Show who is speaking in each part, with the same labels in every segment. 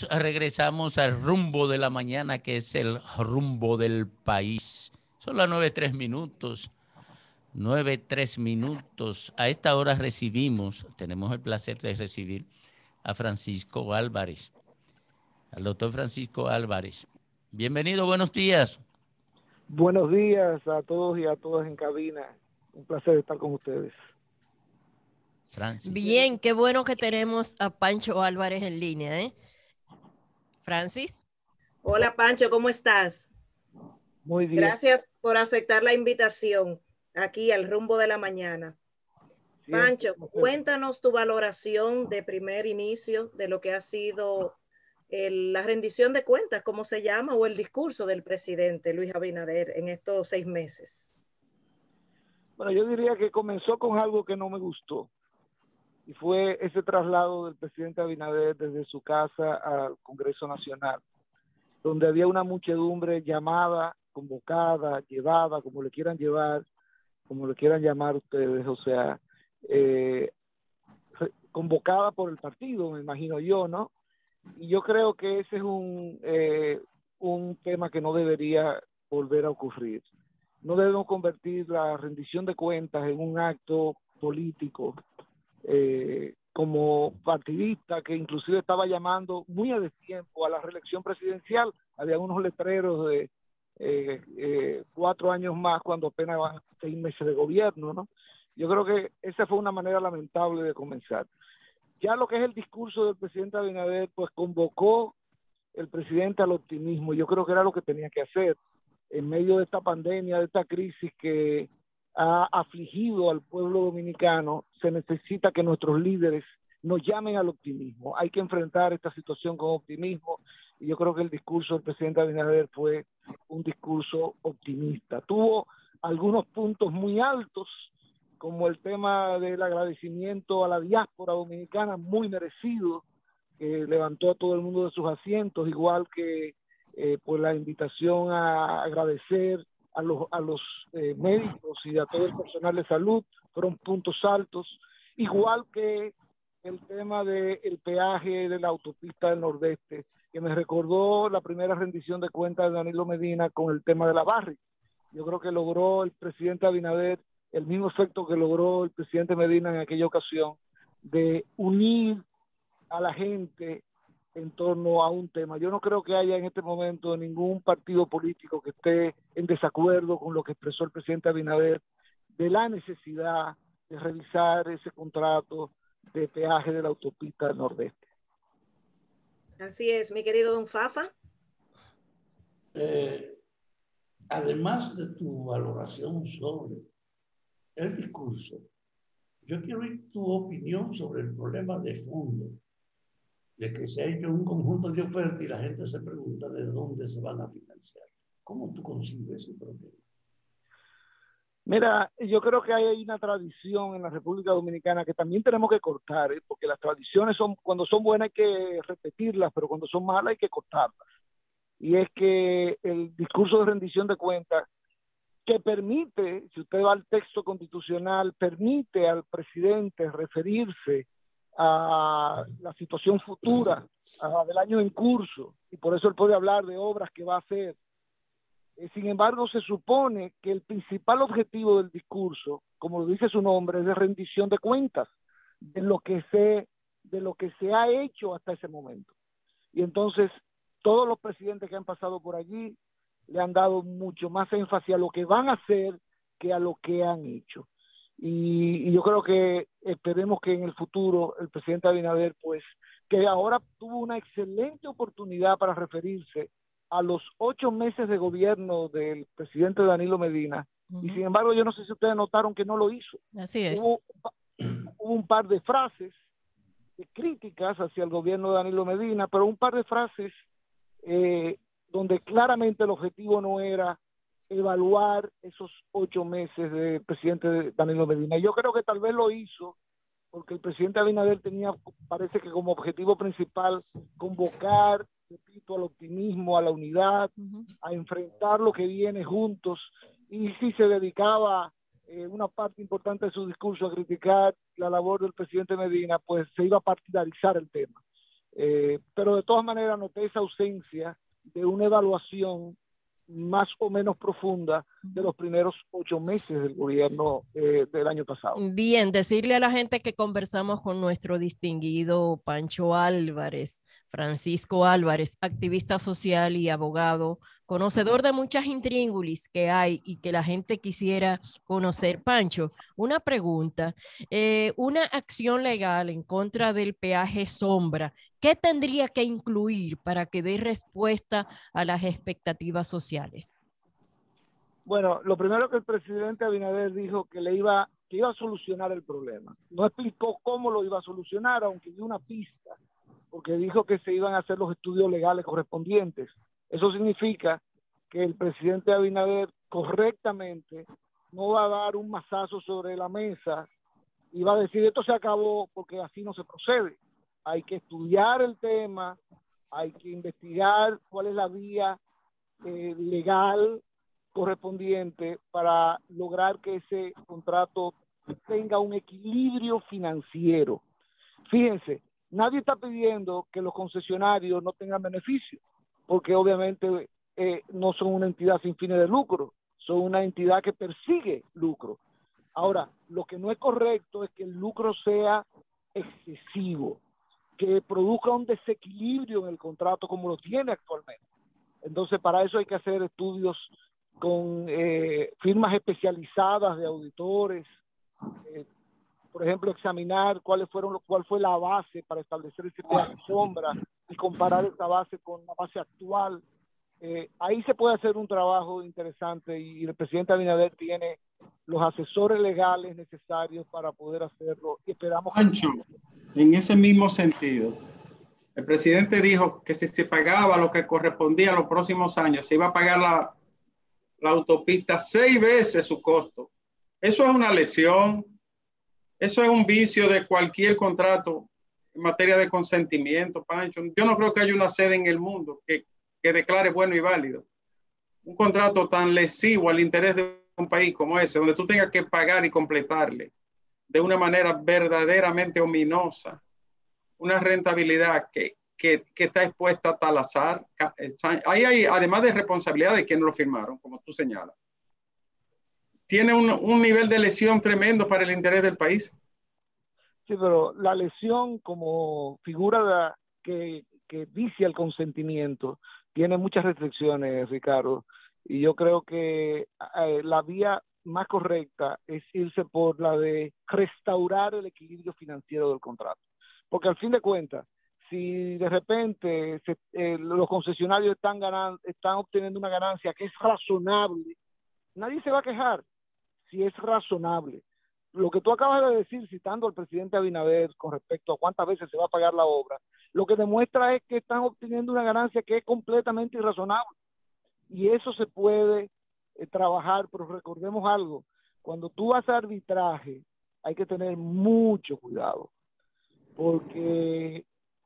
Speaker 1: Regresamos al rumbo de la mañana, que es el rumbo del país. Son las 9:03. 9:03. A esta hora tenemos el placer de recibir a Francisco Álvarez, al doctor Francisco Álvarez. Bienvenido, buenos días.
Speaker 2: Buenos días a todos y a todas en cabina. Un placer estar con ustedes.
Speaker 3: Francis. Bien, qué bueno que tenemos a Pancho Álvarez en línea, ¿eh? Francis.
Speaker 4: Hola, Pancho, ¿cómo estás?
Speaker 2: Muy bien.
Speaker 4: Gracias por aceptar la invitación aquí al rumbo de la mañana. Pancho, cuéntanos tu valoración de primer inicio de lo que ha sido la rendición de cuentas, ¿cómo se llama? O el discurso del presidente Luis Abinader en estos 6 meses.
Speaker 2: Bueno, yo diría que comenzó con algo que no me gustó, y fue ese traslado del presidente Abinader desde su casa al Congreso Nacional, donde había una muchedumbre llamada, convocada, llevada, como le quieran llevar, como le quieran llamar ustedes, o sea, convocada por el partido, me imagino yo, ¿no? Y yo creo que ese es un tema que no debería volver a ocurrir. No debemos convertir la rendición de cuentas en un acto político, como partidista, que inclusive estaba llamando muy a destiempo a la reelección presidencial. Había unos letreros de 4 años más cuando apenas van 6 meses de gobierno, ¿no? Yo creo que esa fue una manera lamentable de comenzar. Ya lo que es el discurso del presidente Abinader, pues convocó el presidente al optimismo. Yo creo que era lo que tenía que hacer en medio de esta pandemia, de esta crisis que ha afligido al pueblo dominicano. Se necesita que nuestros líderes nos llamen al optimismo. Hay que enfrentar esta situación con optimismo, y yo creo que el discurso del presidente Abinader fue un discurso optimista. Tuvo algunos puntos muy altos, como el tema del agradecimiento a la diáspora dominicana, muy merecido, que levantó a todo el mundo de sus asientos, igual que pues la invitación a agradecer a los médicos y a todo el personal de salud. Fueron puntos altos, igual que el tema del peaje de la autopista del Nordeste, que me recordó la primera rendición de cuentas de Danilo Medina con el tema de la Barrick. Yo creo que logró el presidente Abinader el mismo efecto que logró el presidente Medina en aquella ocasión, de unir a la gente en torno a un tema. Yo no creo que haya en este momento ningún partido político que esté en desacuerdo con lo que expresó el presidente Abinader de la necesidad de revisar ese contrato de peaje de la autopista del Nordeste.
Speaker 4: Así es, mi querido don Fafa.
Speaker 5: Además de tu valoración sobre el discurso, yo quiero oír tu opinión sobre el problema de fondo, de que se ha hecho un conjunto de ofertas y la gente se pregunta de dónde se van a financiar. ¿Cómo tú concibes ese problema?
Speaker 2: Mira, yo creo que hay una tradición en la República Dominicana que también tenemos que cortar, porque las tradiciones cuando son buenas hay que repetirlas, pero cuando son malas hay que cortarlas. Y es que el discurso de rendición de cuentas, que permite, si usted va al texto constitucional, permite al presidente referirse a la situación futura, del año en curso, y por eso él puede hablar de obras que va a hacer. Sin embargo, se supone que el principal objetivo del discurso, como lo dice su nombre, es de rendición de cuentas de lo que se ha hecho hasta ese momento. Y entonces, todos los presidentes que han pasado por allí le han dado mucho más énfasis a lo que van a hacer que a lo que han hecho. Y yo creo que esperemos que en el futuro el presidente Abinader, pues, que ahora tuvo una excelente oportunidad para referirse a los 8 meses de gobierno del presidente Danilo Medina, y sin embargo yo no sé si ustedes notaron que no lo hizo.
Speaker 3: Así es.
Speaker 2: Hubo un par de frases de críticas hacia el gobierno de Danilo Medina, pero un par de frases donde claramente el objetivo no era evaluar esos 8 meses del presidente Danilo Medina. Yo creo que tal vez lo hizo porque el presidente Abinader tenía, parece que como objetivo principal, convocar, repito, al optimismo, a la unidad, a enfrentar lo que viene juntos, y si se dedicaba una parte importante de su discurso a criticar la labor del presidente Medina, pues se iba a partidarizar el tema. Pero de todas maneras noté esa ausencia de una evaluación más o menos profunda de los primeros 8 meses del gobierno del año pasado.
Speaker 3: Bien, decirle a la gente que conversamos con nuestro distinguido Pancho Álvarez, Francisco Álvarez, activista social y abogado, conocedor de muchas intríngulis que hay y que la gente quisiera conocer. Pancho, una pregunta, una acción legal en contra del peaje sombra, ¿qué tendría que incluir para que dé respuesta a las expectativas sociales?
Speaker 2: Bueno, lo primero que el presidente Abinader dijo que iba a solucionar el problema. No explicó cómo lo iba a solucionar, aunque dio una pista, porque dijo que se iban a hacer los estudios legales correspondientes. Eso significa que el presidente Abinader correctamente no va a dar un mazazo sobre la mesa y va a decir esto se acabó, porque así no se procede. Hay que estudiar el tema, hay que investigar cuál es la vía legal correspondiente para lograr que ese contrato tenga un equilibrio financiero. Fíjense, nadie está pidiendo que los concesionarios no tengan beneficio, porque obviamente no son una entidad sin fines de lucro, son una entidad que persigue lucro. Ahora, lo que no es correcto es que el lucro sea excesivo, que produzca un desequilibrio en el contrato como lo tiene actualmente. Entonces, para eso hay que hacer estudios con firmas especializadas de auditores, por ejemplo, examinar cuál fue la base para establecer ese peaje sombra y comparar esa base con la base actual. Ahí se puede hacer un trabajo interesante y el presidente Abinader tiene los asesores legales necesarios para poder hacerlo y esperamos.
Speaker 6: Pancho, en ese mismo sentido, el presidente dijo que si se pagaba lo que correspondía a los próximos años, se iba a pagar la autopista 6 veces su costo. Eso es una lesión, eso es un vicio de cualquier contrato en materia de consentimiento, Pancho. Yo no creo que haya una sede en el mundo que declare bueno y válido un contrato tan lesivo al interés de un país como ese, donde tú tengas que pagar y completarle de una manera verdaderamente ominosa una rentabilidad que está expuesta a tal azar. Ahí hay, además de responsabilidad de quienes lo firmaron, como tú señalas, tiene un nivel de lesión tremendo para el interés del país.
Speaker 2: Sí, pero la lesión como figura que vicia el consentimiento tiene muchas restricciones, Ricardo, y yo creo que la vía más correcta es irse por la de restaurar el equilibrio financiero del contrato, porque al fin de cuentas, si de repente los concesionarios están obteniendo una ganancia que es razonable, nadie se va a quejar si es razonable. Lo que tú acabas de decir, citando al presidente Abinader con respecto a cuántas veces se va a pagar la obra, lo que demuestra es que están obteniendo una ganancia que es completamente irrazonable. Y eso se puede trabajar, pero recordemos algo, cuando tú vas a arbitraje hay que tener mucho cuidado, porque,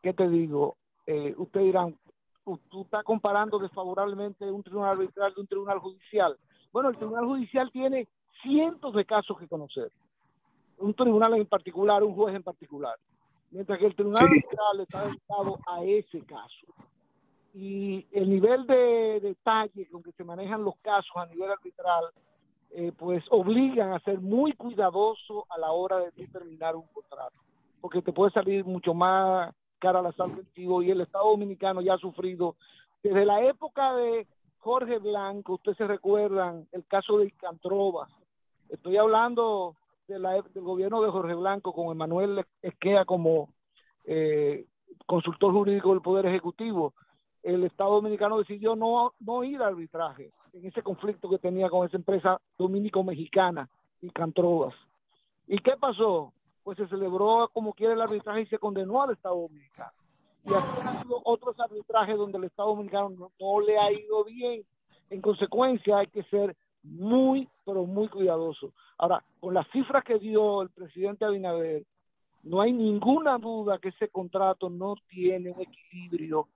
Speaker 2: ¿qué te digo? Ustedes dirán, tú estás comparando desfavorablemente un tribunal arbitral de un tribunal judicial. Bueno, el tribunal judicial tiene cientos de casos que conocer, un tribunal en particular, un juez en particular, mientras que el tribunal arbitral está dedicado a ese caso. Y el nivel de detalle con que se manejan los casos a nivel arbitral, pues obligan a ser muy cuidadoso a la hora de determinar un contrato, porque te puede salir mucho más cara al asalto efectivo, y el Estado Dominicano ya ha sufrido desde la época de Jorge Blanco. Ustedes se recuerdan el caso de Ilcantrovas. Estoy hablando del gobierno de Jorge Blanco con Emanuel Esquea como consultor jurídico del Poder Ejecutivo. El Estado Dominicano decidió no ir al arbitraje en ese conflicto que tenía con esa empresa dominico-mexicana, Ilcantrovas. ¿Y qué pasó? Pues se celebró como quiera el arbitraje y se condenó al Estado Dominicano. Y así han habido otros arbitrajes donde el Estado Dominicano no le ha ido bien. En consecuencia, hay que ser muy, pero muy cuidadoso. Ahora, con las cifras que dio el presidente Abinader, no hay ninguna duda que ese contrato no tiene un equilibrio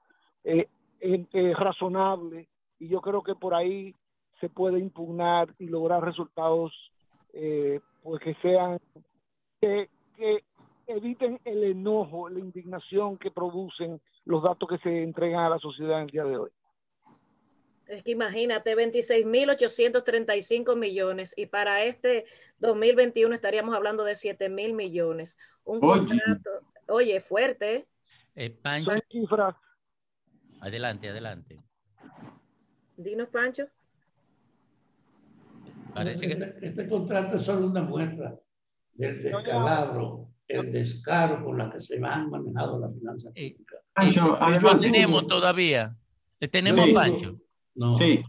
Speaker 2: razonable, y yo creo que por ahí se puede impugnar y lograr resultados pues que sean que eviten el enojo, la indignación que producen los datos que se entregan a la sociedad en el día de hoy.
Speaker 4: Es que imagínate, 26.835 millones y para este 2021 estaríamos hablando de 7.000 millones. Un contrato, oye, fuerte.
Speaker 1: Pancho,
Speaker 2: son cifras.
Speaker 1: adelante.
Speaker 4: Dinos, Pancho.
Speaker 1: Parece que
Speaker 5: este contrato es solo una muestra del descalabro, el descaro con la que se han manejado las finanzas públicas.
Speaker 6: Pancho,
Speaker 1: lo tenemos todavía. ¿Tenemos a Pancho?
Speaker 5: No.
Speaker 6: Sí.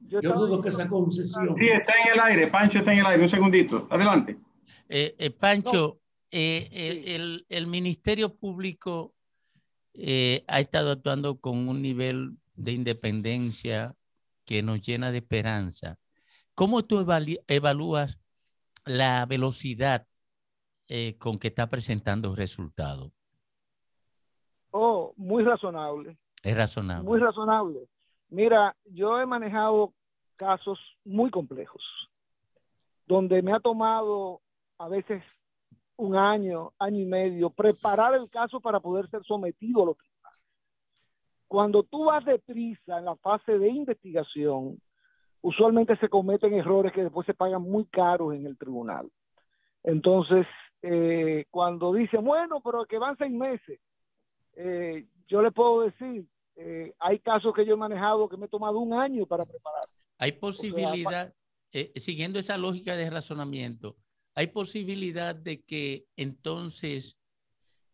Speaker 5: Yo dudo que esa concesión.
Speaker 6: Sí, está en el aire. Pancho está en el aire. Un segundito. Adelante.
Speaker 1: Pancho, el Ministerio Público ha estado actuando con un nivel de independencia que nos llena de esperanza. ¿Cómo tú evalúas la velocidad con que está presentando resultados?
Speaker 2: Oh, muy razonable.
Speaker 1: Es razonable.
Speaker 2: Muy razonable. Mira, yo he manejado casos muy complejos, donde me ha tomado a veces un año, año y medio, preparar el caso para poder ser sometido a los tribunales. Cuando tú vas deprisa en la fase de investigación, usualmente se cometen errores que después se pagan muy caros en el tribunal. Entonces, cuando dicen, bueno, pero que van 6 meses, yo le puedo decir, hay casos que yo he manejado que me he tomado un año para preparar.
Speaker 1: Hay posibilidad, siguiendo esa lógica de razonamiento, hay posibilidad de que entonces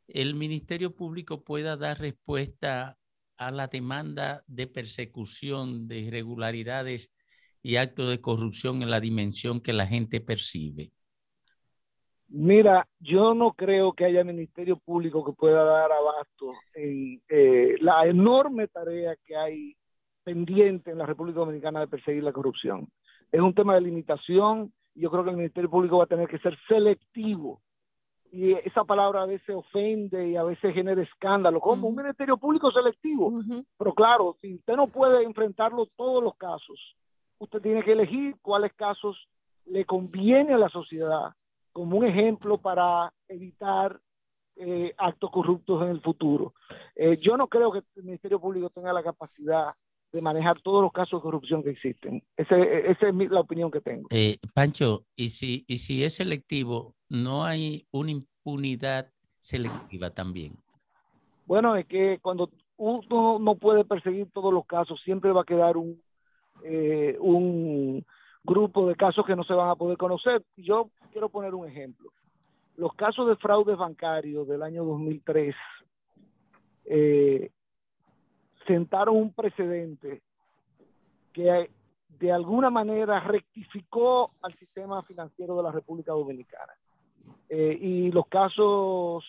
Speaker 1: el Ministerio Público pueda dar respuesta a la demanda de persecución de irregularidades y actos de corrupción en la dimensión que la gente percibe.
Speaker 2: Mira, yo no creo que haya ministerio público que pueda dar abasto en la enorme tarea que hay pendiente en la República Dominicana de perseguir la corrupción. Es un tema de limitación y yo creo que el Ministerio Público va a tener que ser selectivo. Y esa palabra a veces ofende y a veces genera escándalo, como un ministerio público selectivo. Pero claro, si usted no puede enfrentarlo todos los casos, usted tiene que elegir cuáles casos le conviene a la sociedad como un ejemplo para evitar actos corruptos en el futuro. Yo no creo que el Ministerio Público tenga la capacidad de manejar todos los casos de corrupción que existen. Esa es la opinión que tengo.
Speaker 1: Pancho, y si es selectivo, ¿no hay una impunidad selectiva también?
Speaker 2: Bueno, es que cuando uno no puede perseguir todos los casos, siempre va a quedar un grupo de casos que no se van a poder conocer. Yo quiero poner un ejemplo. Los casos de fraudes bancarios del año 2003 sentaron un precedente que de alguna manera rectificó al sistema financiero de la República Dominicana. Y los casos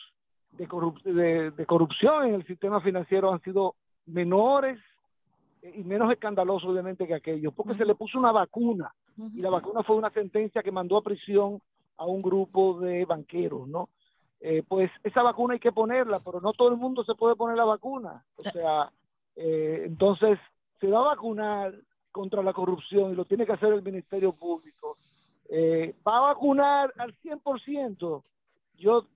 Speaker 2: de corrupción en el sistema financiero han sido menores y menos escandalosos, obviamente, que aquellos, porque se le puso una vacuna, y la vacuna fue una sentencia que mandó a prisión a un grupo de banqueros, ¿no? Pues esa vacuna hay que ponerla, pero no todo el mundo se puede poner la vacuna. O sea, entonces se va a vacunar contra la corrupción y lo tiene que hacer el Ministerio Público. ¿Va a vacunar al 100%? Yo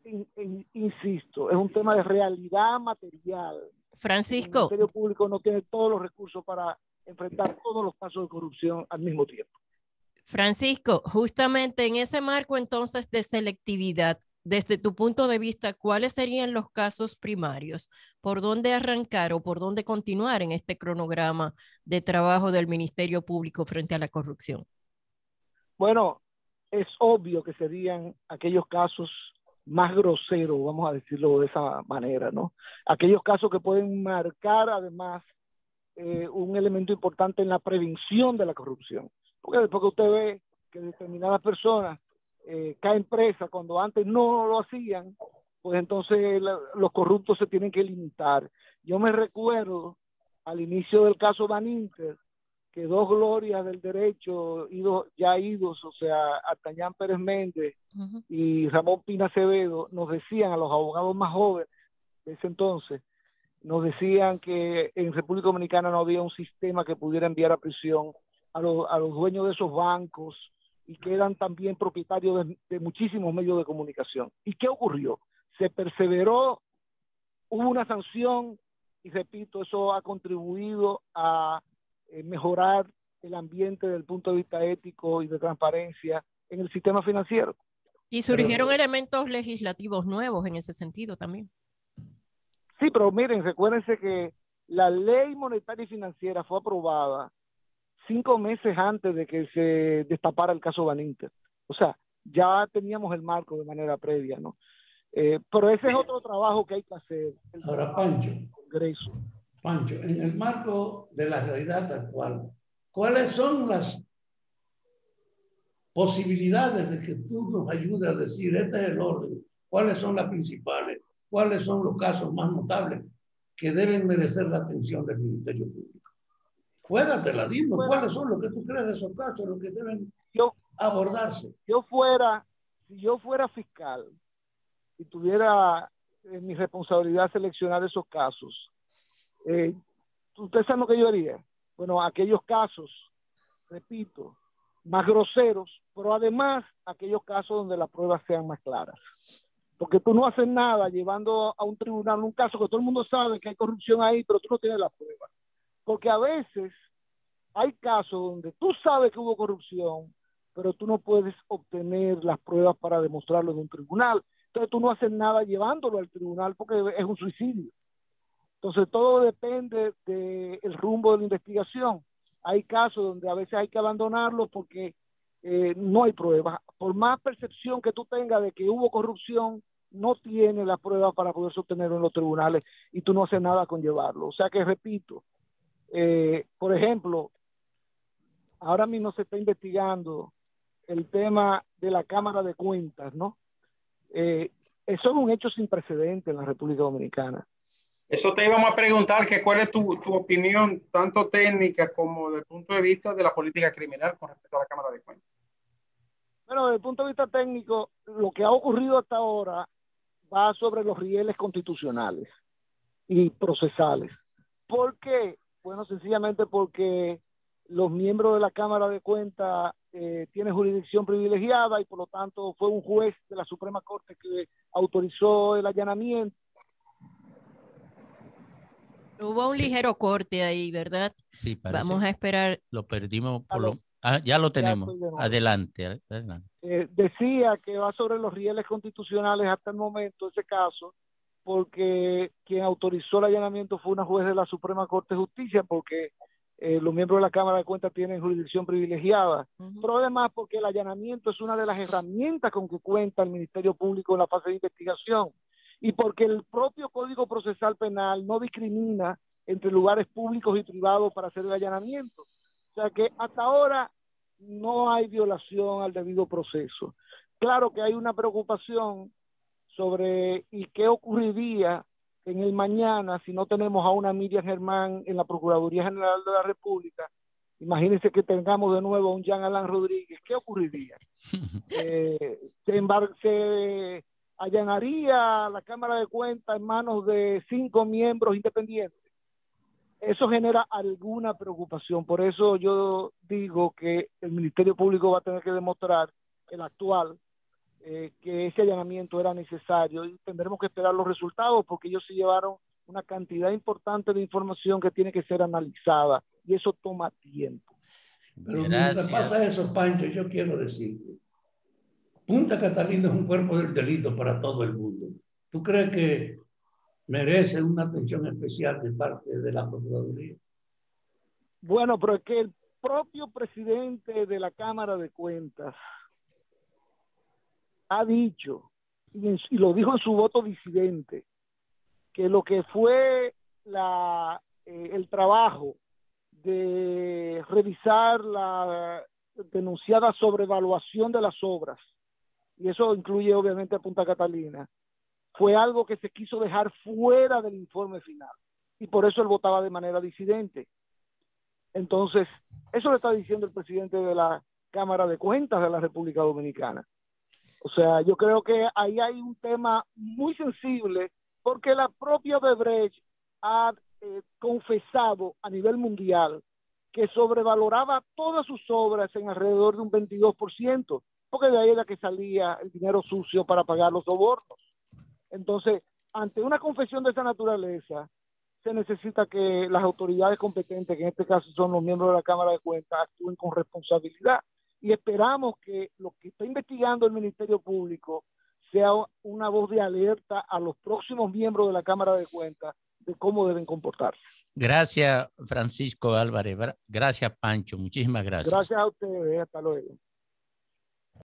Speaker 2: insisto, es un tema de realidad material.
Speaker 3: Francisco.
Speaker 2: El Ministerio Público no tiene todos los recursos para enfrentar todos los casos de corrupción al mismo tiempo.
Speaker 3: Francisco, justamente en ese marco entonces de selectividad, desde tu punto de vista, ¿cuáles serían los casos primarios? ¿Por dónde arrancar o por dónde continuar en este cronograma de trabajo del Ministerio Público frente a la corrupción?
Speaker 2: Bueno, es obvio que serían aquellos casos más groseros, vamos a decirlo de esa manera, ¿no? Aquellos casos que pueden marcar además un elemento importante en la prevención de la corrupción. Porque después que usted ve que determinadas personas caen presas cuando antes no lo hacían, pues entonces los corruptos se tienen que limitar. Yo me recuerdo al inicio del caso Baninter, que dos glorias del derecho idos, o sea, Artañán Pérez Méndez y Ramón Pina Acevedo, nos decían a los abogados más jóvenes de ese entonces, nos decían que en República Dominicana no había un sistema que pudiera enviar a prisión a los dueños de esos bancos y que eran también propietarios de muchísimos medios de comunicación. ¿Y qué ocurrió? Se perseveró, hubo una sanción y repito, eso ha contribuido a mejorar el ambiente desde el punto de vista ético y de transparencia en el sistema financiero.
Speaker 3: Y surgieron elementos legislativos nuevos en ese sentido también.
Speaker 2: Sí, pero miren, recuérdense que la ley monetaria y financiera fue aprobada 5 meses antes de que se destapara el caso Baninter. O sea, ya teníamos el marco de manera previa, ¿no? Pero ese es otro trabajo que hay que hacer.
Speaker 5: Ahora, Pancho,
Speaker 2: Congreso.
Speaker 5: Pancho, en el marco de la realidad actual, ¿cuáles son las posibilidades de que tú nos ayudes a decir, este es el orden, cuáles son las principales, cuáles son los casos más notables que deben merecer la atención del Ministerio Público? Juégatela, dime, ¿cuáles son los que tú crees de esos casos, los que deben abordarse?
Speaker 2: Si yo fuera fiscal y tuviera mi responsabilidad seleccionar esos casos, ¿ustedes saben lo que yo haría? Bueno, aquellos casos, repito, más groseros, pero además aquellos casos donde las pruebas sean más claras. Porque tú no haces nada llevando a un tribunal un caso que todo el mundo sabe que hay corrupción ahí, pero tú no tienes la prueba. Porque a veces hay casos donde tú sabes que hubo corrupción, pero tú no puedes obtener las pruebas para demostrarlo en un tribunal. Entonces tú no haces nada llevándolo al tribunal porque es un suicidio. Entonces todo depende del rumbo de la investigación. Hay casos donde a veces hay que abandonarlo porque no hay pruebas. Por más percepción que tú tengas de que hubo corrupción, no tiene la prueba para poder sostenerlo en los tribunales y tú no haces nada con llevarlo. O sea que repito, por ejemplo, ahora mismo se está investigando el tema de la Cámara de Cuentas, ¿no? Eso es un hecho sin precedente en la República Dominicana.
Speaker 6: Eso te íbamos a preguntar, que cuál es tu opinión, tanto técnica como desde el punto de vista de la política criminal con respecto a la Cámara de Cuentas.
Speaker 2: Bueno, desde el punto de vista técnico, lo que ha ocurrido hasta ahora va sobre los rieles constitucionales y procesales. ¿Por qué? Bueno, sencillamente porque los miembros de la Cámara de Cuentas tienen jurisdicción privilegiada y por lo tanto fue un juez de la Suprema Corte que autorizó el allanamiento.
Speaker 3: Hubo un ligero corte ahí, ¿verdad?
Speaker 1: Sí, parece.
Speaker 3: Vamos a esperar.
Speaker 1: Lo perdimos por ya lo tenemos. Adelante.
Speaker 2: Decía que va sobre los rieles constitucionales hasta el momento ese caso, porque quien autorizó el allanamiento fue una juez de la Suprema Corte de Justicia, porque los miembros de la Cámara de Cuentas tienen jurisdicción privilegiada, pero además porque el allanamiento es una de las herramientas con que cuenta el Ministerio Público en la fase de investigación, y porque el propio Código Procesal Penal no discrimina entre lugares públicos y privados para hacer el allanamiento. O sea que hasta ahora no hay violación al debido proceso. Claro que hay una preocupación sobre ¿y qué ocurriría en el mañana si no tenemos a una Miriam Germán en la Procuraduría General de la República? Imagínense que tengamos de nuevo a un Jean Alain Rodríguez. ¿Qué ocurriría? Se allanaría la Cámara de Cuentas en manos de 5 miembros independientes. Eso genera alguna preocupación. Por eso yo digo que el Ministerio Público va a tener que demostrar, el actual, que ese allanamiento era necesario, y tendremos que esperar los resultados porque ellos se llevaron una cantidad importante de información que tiene que ser analizada y eso toma tiempo.
Speaker 5: Pero mientras pasa eso, Pancho, yo quiero decirte, Punta Catalina es un cuerpo del delito para todo el mundo. ¿Tú crees que merece una atención especial de parte de la Procuraduría?
Speaker 2: Bueno, pero es que el propio presidente de la Cámara de Cuentas ha dicho, y lo dijo en su voto disidente, que lo que fue el trabajo de revisar la denunciada sobrevaluación de las obras, y eso incluye obviamente a Punta Catalina, fue algo que se quiso dejar fuera del informe final, y por eso él votaba de manera disidente. Entonces, eso le está diciendo el presidente de la Cámara de Cuentas de la República Dominicana. O sea, yo creo que ahí hay un tema muy sensible, porque la propia Odebrecht ha confesado a nivel mundial que sobrevaloraba todas sus obras en alrededor de un 22%, porque de ahí era que salía el dinero sucio para pagar los sobornos. Entonces, ante una confesión de esa naturaleza, se necesita que las autoridades competentes, que en este caso son los miembros de la Cámara de Cuentas, actúen con responsabilidad. Y esperamos que lo que está investigando el Ministerio Público sea una voz de alerta a los próximos miembros de la Cámara de Cuentas de cómo deben comportarse.
Speaker 1: Gracias, Francisco Álvarez. Gracias, Pancho. Muchísimas gracias.
Speaker 2: Gracias a ustedes. Hasta luego.